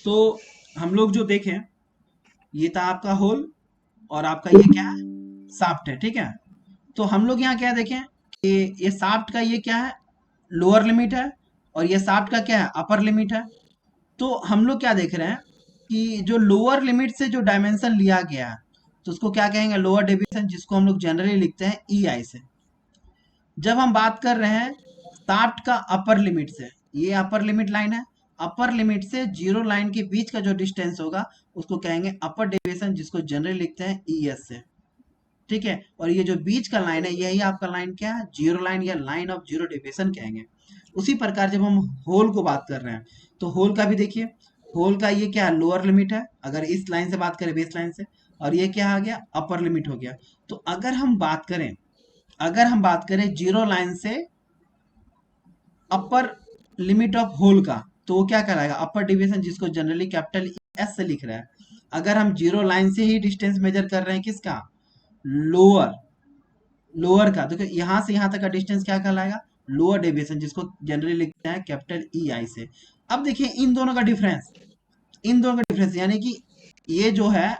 तो हम लोग जो देखें, ये था आपका होल और आपका ये क्या है, शाफ्ट है, ठीक है। तो हम लोग यहाँ क्या देखें कि ये शाफ्ट का ये क्या है, लोअर लिमिट है, और ये शाफ्ट का क्या है, अपर लिमिट है। तो हम लोग क्या देख रहे हैं कि जो लोअर लिमिट से जो डायमेंशन लिया गया है, तो उसको क्या कहेंगे, लोअर डेविएशन, जिसको हम लोग जनरली लिखते हैं ई आई से। जब हम बात कर रहे हैं शाफ्ट का अपर लिमिट से, ये अपर लिमिट लाइन है, अपर लिमिट से जीरो लाइन के बीच का जो डिस्टेंस होगा उसको कहेंगे अपर डेविएशन, जिसको जनरली लिखते हैं ई एस से, ठीक है। और ये जो बीच का लाइन है, यही आपका लाइन क्या है, जीरो लाइन या लाइन ऑफ जीरो डेविएशन कहेंगे। उसी प्रकार जब हम होल को बात कर रहे हैं, तो होल का भी देखिए, होल का ये क्या है, लोअर लिमिट है, अगर इस लाइन से बात करें, बेस लाइन से, और ये क्या आ गया, अपर लिमिट हो गया। तो अगर हम बात करें जीरो लाइन से अपर लिमिट ऑफ होल का, तो वो क्या कराएगा, अपर डिवीजन, जिसको जनरली कैपिटल एस से लिख रहा है। अगर हम जीरो लाइन से ही डिस्टेंस मेजर कर रहे हैं, किसका, लोअर, लोअर का, देखो यहाँ से यहाँ तक का डिस्टेंस क्या कहलाएगा, लोअर डेविएशन, जिसको जनरली लिखते हैं कैपिटल ई आई से। अब देखिए इन दोनों का डिफरेंस यानी कि ये जो है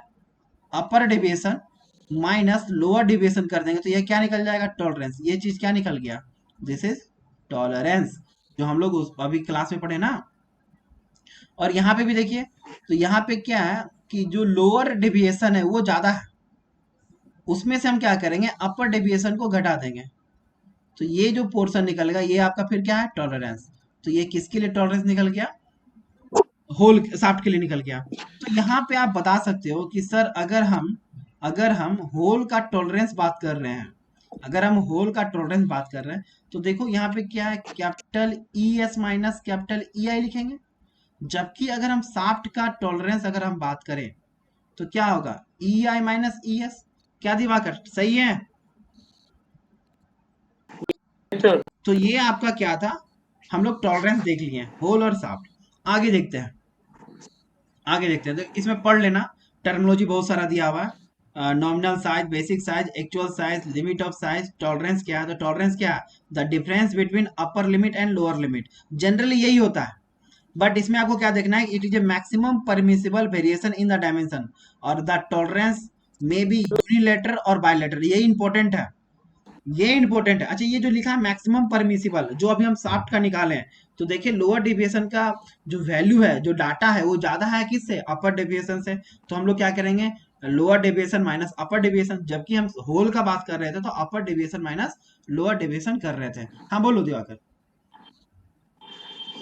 upper deviation minus lower deviation कर देंगे, तो ये क्या निकल जाएगा, टॉलरेंस। ये चीज क्या निकल गया, दिस इज टॉलरेंस, जो हम लोग अभी क्लास में पढ़े ना। और यहाँ पे भी देखिए, तो यहाँ पे क्या है कि जो लोअर डेविएशन है वो ज्यादा है, उसमें से हम क्या करेंगे, अपर डेविएशन को घटा देंगे, तो ये जो पोर्शन निकलेगा ये आपका फिर क्या है, टॉलरेंस। तो ये किसके लिए टॉलरेंस निकल गया, होल शाफ्ट के लिए निकल गया। तो यहाँ पे आप बता सकते हो कि सर अगर हम होल का टॉलरेंस बात कर रहे हैं, अगर हम होल का टॉलरेंस बात कर रहे हैं, तो देखो यहाँ पे क्या है, capital E S minus capital E I लिखेंगे। जबकि अगर हम शाफ्ट का टॉलरेंस अगर हम बात करें, तो क्या होगा, ई आई माइनस ई एस। क्या दिवाकर सही है। सर। तो ये आपका क्या था, हम लोग टॉलरेंस देख लिए होल और शाफ्ट। आगे देखते हैं, तो इसमें पढ़ लेना, टर्मिनोलॉजी बहुत सारा दिया हुआ है, nominal size, basic size, actual size, limit of size, tolerance क्या है, तो टॉलरेंस क्या है, the difference between upper limit and lower limit, generally यही होता है। बट इसमें आपको क्या देखना है, it is a maximum permissible variation in the dimension, और the tolerance may be unilateral or bilateral, ये इंपॉर्टेंट है, ये इंपॉर्टेंट है। अच्छा, ये जो लिखा है मैक्सिमम परमिसिबल, जो अभी हम शाफ्ट का निकाले हैं, तो देखिए लोअर डेविएशन का जो वैल्यू है, जो डाटा है, वो ज्यादा है किससे, अपर डेविएशन से। तो हम लोग क्या करेंगे, lower deviation minus upper deviation, जबकि हम होल का बात कर रहे थे तो upper deviation minus lower deviation कर रहे थे। हाँ बोलो दिवाकर।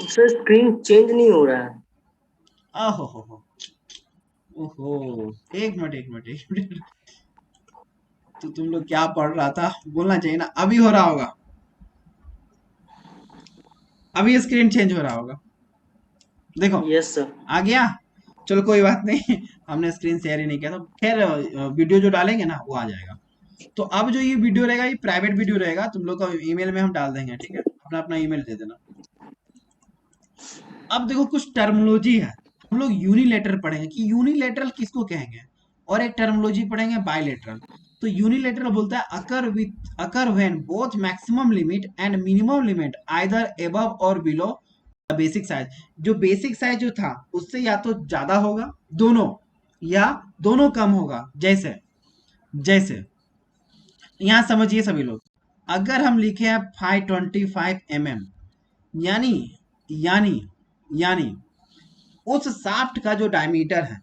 सर स्क्रीन चेंज नहीं हो रहा है। आहो हो, ओहो, एक मिनट, तो तुम लोग क्या पढ़ रहा था, बोलना चाहिए ना, अभी हो रहा होगा, अभी स्क्रीन चेंज हो रहा होगा, देखो यस सर। आ गया। चलो कोई बात नहीं, हमने स्क्रीन शेयर ही नहीं किया, तो खैर वीडियो जो डालेंगे ना वो आ जाएगा। तो अब जो ये वीडियो रहेगा, ये प्राइवेट वीडियो रहेगा, तुम लोग का ईमेल में हम डाल देंगे, ठीक है, अपना अपना ईमेल दे देना। अब देखो कुछ टर्मिनोलॉजी है, हम लोग यूनिलेटरल पढ़ेंगे कि यूनिलेटरल किसको कहेंगे, और एक टर्मिनोलॉजी पढ़ेंगे बायलेटरल। तो यूनिलेटरल बोलता है occur when both maximum limit and minimum limit either above और बिलो बेसिक साइज। जो बेसिक साइज जो था उससे या तो ज्यादा होगा दोनों, या दोनों कम होगा, जैसे जैसे यहां समझिए सभी लोग, अगर हम लिखे हैं 525 mm, यानी यानी यानी उस शाफ्ट का जो डायमीटर है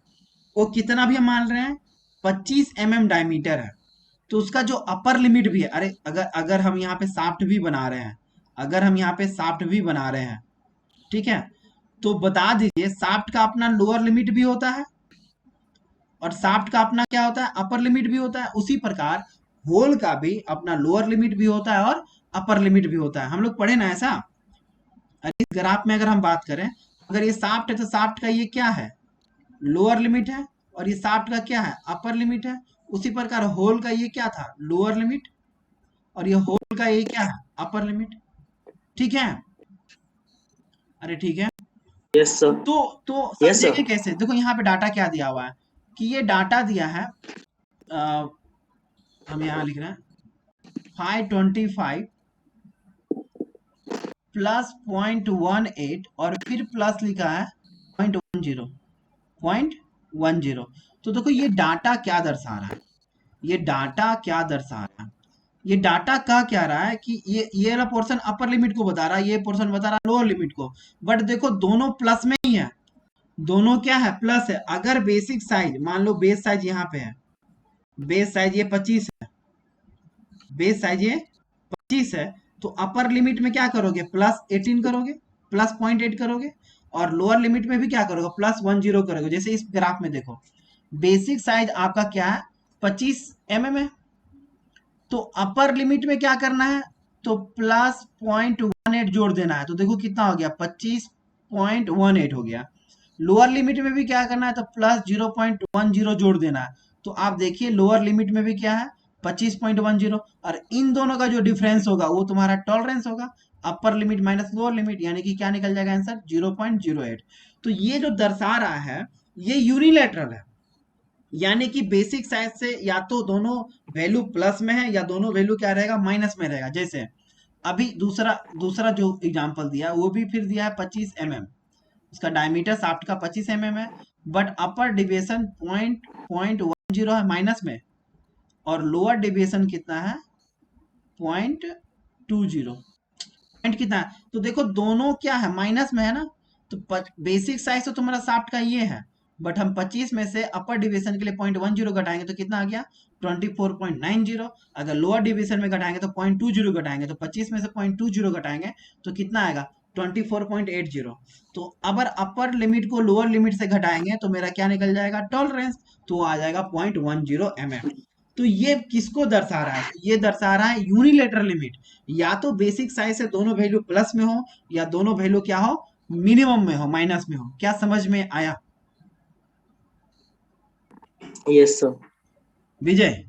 वो कितना भी हम मान रहे हैं, 25 mm डायमीटर है, तो उसका जो अपर लिमिट भी है, अरे अगर अगर हम यहाँ पे शाफ्ट भी बना रहे हैं, अगर हम यहाँ पे शाफ्ट भी बना रहे हैं, ठीक है, तो बता दीजिए शाफ्ट का अपना लोअर लिमिट भी होता है, और शाफ्ट का अपना क्या होता है, अपर लिमिट भी होता है। उसी प्रकार होल का भी अपना लोअर लिमिट भी होता है और अपर लिमिट भी होता है, हम लोग पढ़े ना ऐसा। अरे इस ग्राफ में अगर हम बात करें, अगर ये शाफ्ट है तो शाफ्ट का ये क्या है, लोअर लिमिट है, और ये शाफ्ट का क्या है, अपर लिमिट है। उसी प्रकार होल का ये क्या था, लोअर लिमिट, और ये होल का ये क्या है, अपर लिमिट, ठीक है। अरे ठीक है। Yes sir. तो यस समझेंगे सर। कैसे, देखो यहाँ पे डाटा क्या दिया हुआ है, कि ये डाटा दिया है, हम यहाँ लिख रहे हैं 525 प्लस 0.18, और फिर प्लस लिखा है 0.10, 0.10। तो देखो ये डाटा क्या दर्शा रहा है, ये डाटा क्या दर्शा रहा है, ये डाटा कह क्या रहा है कि ये वाला पोर्शन अपर लिमिट को बता रहा है, ये पोर्शन बता रहा है लोअर लिमिट को। बट देखो दोनों प्लस में ही है, दोनों क्या है, प्लस है। अगर बेसिक साइज मान लो, बेस साइज यहाँ पे है, बेस साइज ये 25 है, बेस साइज ये 25 है, तो अपर लिमिट में क्या करोगे, +18 करोगे, +0.8 करोगे, और लोअर लिमिट में भी क्या करोगे, +10 करोगे। जैसे इस ग्राफ में देखो, बेसिक साइज आपका क्या है, 25 mm है, तो अपर लिमिट में क्या करना है, तो +0.18 जोड़ देना है। तो देखो कितना हो गया, 25.18 हो गया। लोअर लिमिट में भी क्या करना है, तो +0.10 जोड़ देना है। तो आप देखिए लोअर लिमिट में भी क्या है, 25.10, और इन दोनों का जो डिफरेंस होगा वो तुम्हारा टॉलरेंस होगा, upper limit minus lower limit, यानी कि क्या निकल जाएगा आंसर, 0.08। तो ये जो दर्शा रहा है ये यूनिलैटरल है, यानी कि बेसिक साइज से या तो दोनों वैल्यू प्लस में है या दोनों वैल्यू क्या रहेगा, माइनस में रहेगा। जैसे अभी दूसरा दूसरा जो एग्जांपल दिया वो भी फिर दिया है 25 mm, उसका डायमीटर शाफ्ट का 25 mm है, बट अपर डिविएशन 0.10 है माइनस में, और लोअर डिविएशन कितना है, 0.20। पॉइंट कितना है, तो देखो दोनों क्या है, माइनस में है ना। तो बेसिक साइज तो तुम्हारा शाफ्ट का ये है, बट हम 25 में से अपर डिवीजन के लिए 0.10 घटाएंगे तो कितना आ गया, 24.90। अगर लोअर डिवीजन में घटाएंगे तो 0.20 घटाएंगे, तो 25 में से 0.20 घटाएंगे तो कितना आएगा, 24.80। तो अगर अपर लिमिट को लोअर लिमिट से घटाएंगे तो मेरा क्या निकल जाएगा, टॉलरेंस, तो आ जाएगा 0.10 mm। तो ये किसको दर्शा रहा है, ये दर्शा रहा है यूनिलेटरल लिमिट। या तो बेसिक साइज से दोनों वैल्यू प्लस में हो, या दोनों वैल्यू क्या हो, मिनिमम में हो, माइनस में हो। क्या समझ में आया यस सर। विजय?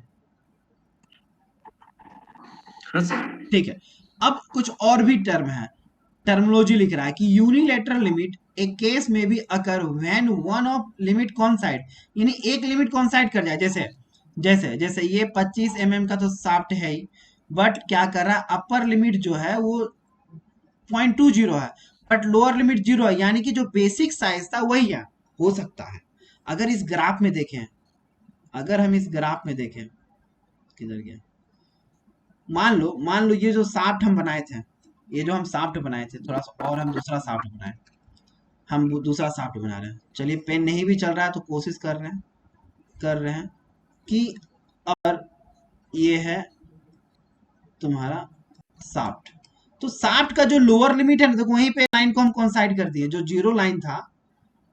हाँ सर। ठीक है, अब कुछ और भी टर्म है, टर्मोलॉजी लिख रहा है कि यूनिलेटरल लिमिट ए केस में भी occur when one of limit कॉन्साइड, यानी एक लिमिट कॉन्साइड कर जाए। जैसे जैसे जैसे ये 25 mm का तो शाफ्ट है ही, बट क्या कर रहा है, अपर लिमिट जो है वो 0.20 है, बट लोअर लिमिट 0 है, यानी कि जो बेसिक साइज था वही है। हो सकता है अगर इस ग्राफ में देखें, अगर हम इस ग्राफ में देखें, किधर गया, मान लो ये जो शाफ्ट हम बनाए थे, ये जो हम शाफ्ट बनाए थे, थोड़ा सा और हम दूसरा शाफ्ट बनाए, हम दूसरा शाफ्ट बना रहे हैं। चलिए पेन नहीं भी चल रहा है तो कोशिश कर रहे हैं कि अगर ये है तुम्हारा शाफ्ट, तो शाफ्ट का जो लोअर लिमिट है ना, देखो वहीं पे लाइन को हम कॉन्साइड कर दिए, जो जीरो लाइन था,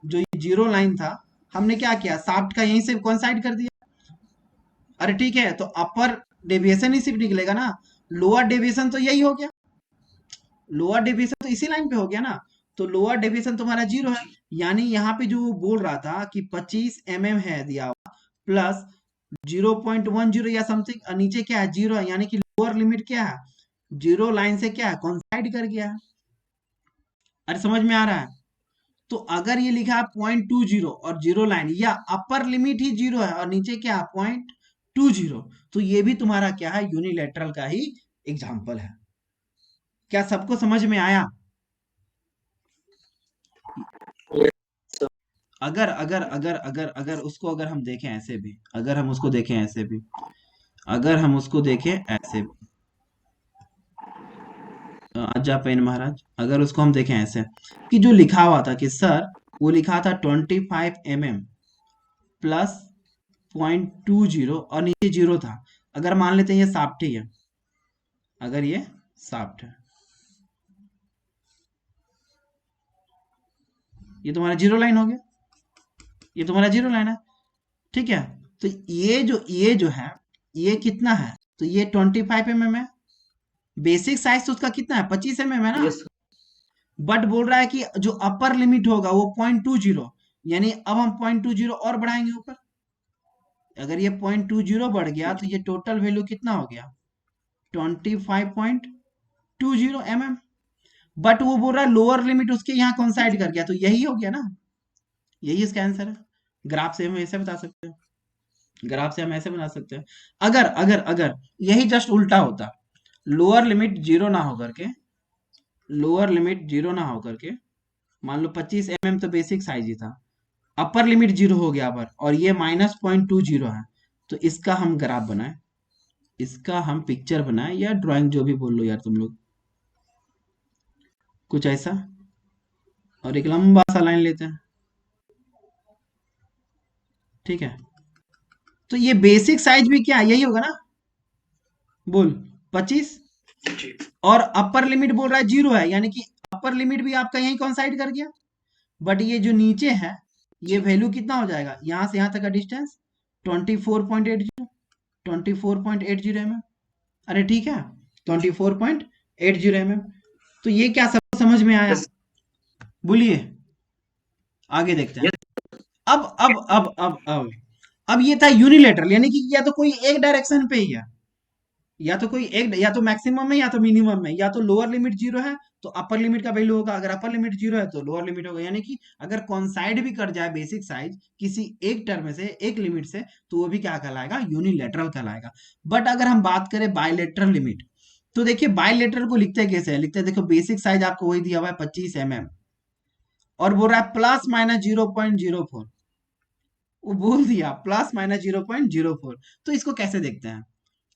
जो जीरो लाइन था, हमने क्या किया, शाफ्ट का यहीं से कॉन्साइड कर दिया। अरे ठीक है, तो अपर डेविएशन ही सिर्फ निकलेगा ना, लोअर डेविएशन तो यही हो गया, लोअर डेविएशन तो इसी लाइन पे हो गया ना। तो लोअर डेविएशन तुम्हारा 0 है, यानी यहाँ पे जो बोल रहा था कि 25 mm है दिया हुआ, प्लस 0.10 या समथिंग, नीचे क्या है, 0 है, यानी कि लोअर लिमिट क्या है, 0 लाइन से क्या है, कॉन्साइड कर गया है। अरे समझ में आ रहा है? तो अगर ये लिखा है 0.20 और 0 लाइन, या अपर लिमिट ही 0 है और नीचे क्या है, 0.20, तो ये भी तुम्हारा क्या है, यूनिलैटरल का ही एग्जाम्पल है। क्या सबको समझ में आया? अगर अगर अगर अगर अगर उसको अगर हम देखें ऐसे भी, अगर हम उसको देखें ऐसे भी, अगर हम उसको देखें ऐसे भी, आजा पेन महाराज, अगर उसको हम देखें ऐसे कि जो लिखा हुआ था कि सर, वो लिखा था 25 mm प्लस 0.20 और नीचे 0 था। अगर मान लेते हैं ये शाफ्ट ही है, अगर ये शाफ्ट है, ये तुम्हारा 0 लाइन हो गया, ये तुम्हारा 0 लाइन है, ठीक है। तो ये जो है, ये कितना है, तो ये 25 mm है, बेसिक साइज तो उसका कितना है, 25 mm है ना। Yes sir. बट बोल रहा है कि जो अपर लिमिट होगा वो 0.20, यानी अब हम 0.20 और बढ़ाएंगे ऊपर। अगर ये 0.20 बढ़ गया तो ये टोटल वैल्यू कितना हो गया, 25.20 mm। बट वो बोल रहा है लोअर लिमिट उसके यहाँ कॉन्साइड कर गया, तो यही हो गया ना, यही इसका आंसर है। ग्राफ से हम ऐसे बता सकते हैं, ग्राफ से हम ऐसे बना सकते हैं। अगर अगर अगर यही जस्ट उल्टा होता, लोअर लिमिट 0 ना होकर के, लोअर लिमिट 0 ना होकर के, मान लो 25 mm तो बेसिक साइज ही था, अपर लिमिट 0 हो गया पर, और ये -0.20 है, तो इसका हम ग्राफ बनाए, इसका हम पिक्चर बनाए या ड्राइंग, जो भी बोल लो यार तुम लोग, कुछ ऐसा, और एक लंबा सा लाइन लेते हैं, ठीक है। तो ये बेसिक साइज भी क्या है, यही होगा ना, बोल 25, जी और अपर लिमिट बोल रहा है 0 है, यानी कि अपर लिमिट भी आपका यही कॉन्साइड कर गया, बट ये जो नीचे है ये जी वैल्यू कितना हो जाएगा, यहां से यहां तक का डिस्टेंस 24.80, 24.80 mm, अरे ठीक है, 24.80 mm। तो ये क्या सब समझ में आया, यस बोलिए, आगे देखते हैं। यस अब ये था यूनिलेटरल, यानी कि या तो कोई एक डायरेक्शन पे ही है, या तो कोई एक, या तो मैक्सिमम में या तो मिनिमम में, या तो लोअर लिमिट 0 है तो अपर लिमिट का वैल्यू होगा, अगर अपर लिमिट 0 है तो लोअर लिमिट होगा, यानी कि अगर कॉन्साइड भी कर जाए बेसिक साइज किसी एक टर्म से, एक लिमिट से, तो वो भी क्या कहलाएगा, यूनिलेटरल कहलाएगा। बट अगर हम बात करें बायलेटरल लिमिट, तो देखिए बायलेटरल को लिखते हैं कैसे है, लिखते हैं, देखो बेसिक साइज आपको वही दिया हुआ है 25 mm, और बोल रहा है +-0.04, वो बोल दिया +-0.04, तो इसको कैसे देखते हैं,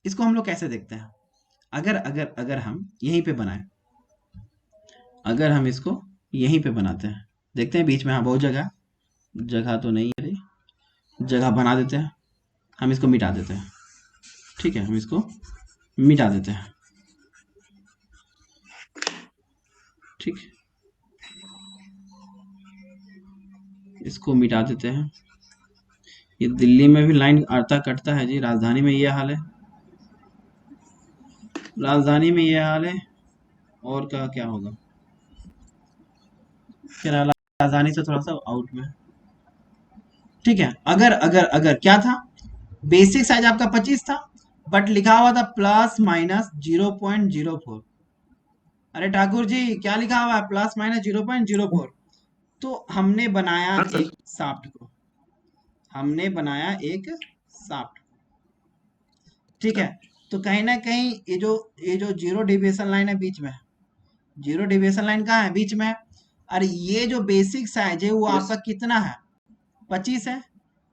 इसको हम लोग कैसे देखते हैं, अगर अगर अगर हम यहीं पे बनाए, अगर हम इसको यहीं पे बनाते हैं, देखते हैं बीच में, हाँ बहुत जगह, जगह तो नहीं है, जगह बना देते हैं, हम इसको मिटा देते हैं, ठीक है, हम इसको मिटा देते हैं, ठीक, इसको मिटा देते हैं। ये दिल्ली में भी लाइन आता कटता है जी, राजधानी में ये हाल है, राजधानी में ये हाल है, और का क्या होगा, फिर राजधानी से थोड़ा सा आउट में, ठीक है। अगर अगर अगर क्या था, बेसिक साइज आपका 25 था, बट लिखा हुआ था +-0.04, अरे ठाकुर जी क्या लिखा हुआ है, +-0.04, तो हमने बनाया हाँ सर एक साफ्ट को, हमने बनाया एक साफ्ट, ठीक है। तो कहीं ना कहीं ये जो जीरो डिविएशन लाइन है बीच में, जीरो डिविएशन लाइन कहाँ है, बीच में है। और ये जो बेसिक साइज है वो यस आपका कितना है, 25 है,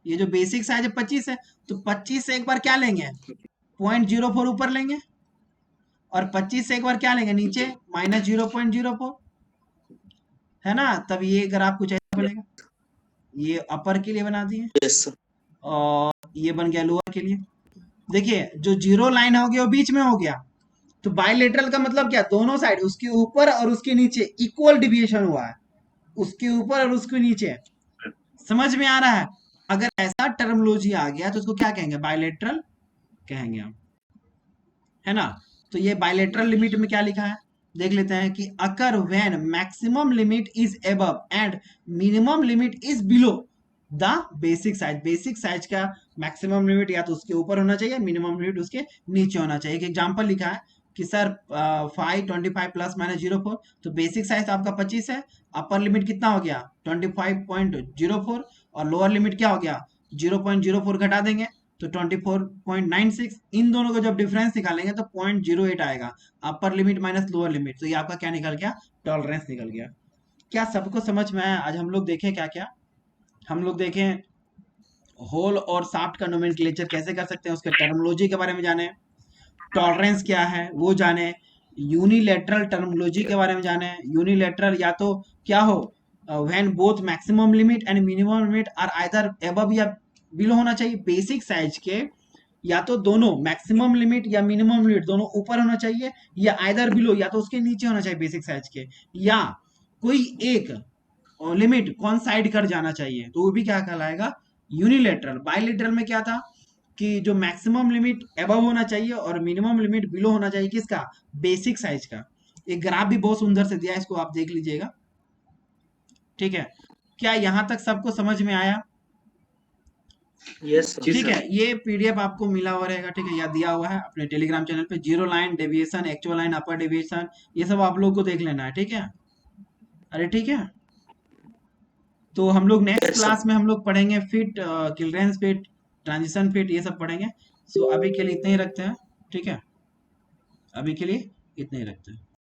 ये जो बेसिक साइज है 25 है, तो 25 से एक बार क्या लेंगे, 0.04 ऊपर लेंगे, और 25 से एक बार क्या लेंगे नीचे, जी -0.04, है ना, तब ये ग्राफ कुछ ऐसा यस बनेगा, ये अपर के लिए बना दिए, यस सर और ये बन गया लोअर के लिए। देखिए जो जीरो लाइन हो गया वो बीच में हो गया, तो बायलेटरल का मतलब क्या, दोनों साइड, उसके ऊपर और उसके नीचे इक्वल डिविएशन हुआ है, उसके ऊपर और उसके नीचे, समझ में आ रहा है। अगर ऐसा टर्मोलॉजी आ गया तो उसको क्या कहेंगे, बायलेटरल कहेंगे हम, है ना। तो ये बायलेटरल लिमिट में क्या लिखा है, देख लेते हैं कि occur when maximum limit is above and minimum limit is below the basic size, basic size का मैक्सिमम लिमिट या तो उसके ऊपर होना चाहिए, मिनिमम लिमिट उसके नीचे होना चाहिए। एक एग्जांपल लिखा है कि सर 525 +-0.04, तो बेसिक साइज आपका 25 है, अपर लिमिट कितना हो गया 25.04, और लोअर लिमिट क्या हो गया 0.04 घटा देंगे तो 24.96, इन दोनों को जब डिफरेंस निकालेंगे तो 0.08 आएगा, upper limit minus lower limit, तो ये आपका क्या निकल गया, टॉलरेंस निकल गया। क्या सबको समझ में आया, आज हम लोग देखें क्या क्या, हम लोग देखें होल और शाफ्ट का नोमेनक्लेचर कैसे कर सकते हैं, उसके टर्मिनोलॉजी के बारे में जाने, टॉलरेंस क्या है वो जाने, यूनिलेटरल टर्मिनोलॉजी के बारे में जाने, यूनिलेटरल या तो क्या हो, when both maximum limit and minimum limit are either above या बिलो होना चाहिए बेसिक साइज के, या तो दोनों मैक्सिमम लिमिट या मिनिमम लिमिट दोनों ऊपर होना चाहिए, या आइदर बिलो या तो उसके नीचे होना चाहिए बेसिक साइज के, या कोई एक लिमिट कौन साइड कर जाना चाहिए, तो वो भी क्या कहलाएगा, यूनिलेटरल। बायलेटरल में क्या था कि जो मैक्सिमम लिमिट अबव होना चाहिए और मिनिमम लिमिट बिलो होना चाहिए, किसका, बेसिक साइज का। एक ग्राफ भी बहुत सुंदर से दिया है, इसको आप देख लीजिएगा, ठीक है। क्या यहां तक सबको समझ में आया, यस जी ठीक है। सर ये पीडीएफ आपको मिला हुआ रहेगा, ठीक है, या दिया हुआ है अपने टेलीग्राम चैनल पे, zero line deviation, actual line, upper deviation, ये सब आप लोग को देख लेना है, ठीक है, अरे ठीक है। तो हम लोग नेक्स्ट यस सर क्लास में हम लोग पढ़ेंगे fit, clearance fit, transition fit, ये सब पढ़ेंगे। सो अभी के लिए इतना ही रखते हैं, ठीक है, अभी के लिए इतना ही रखते हैं।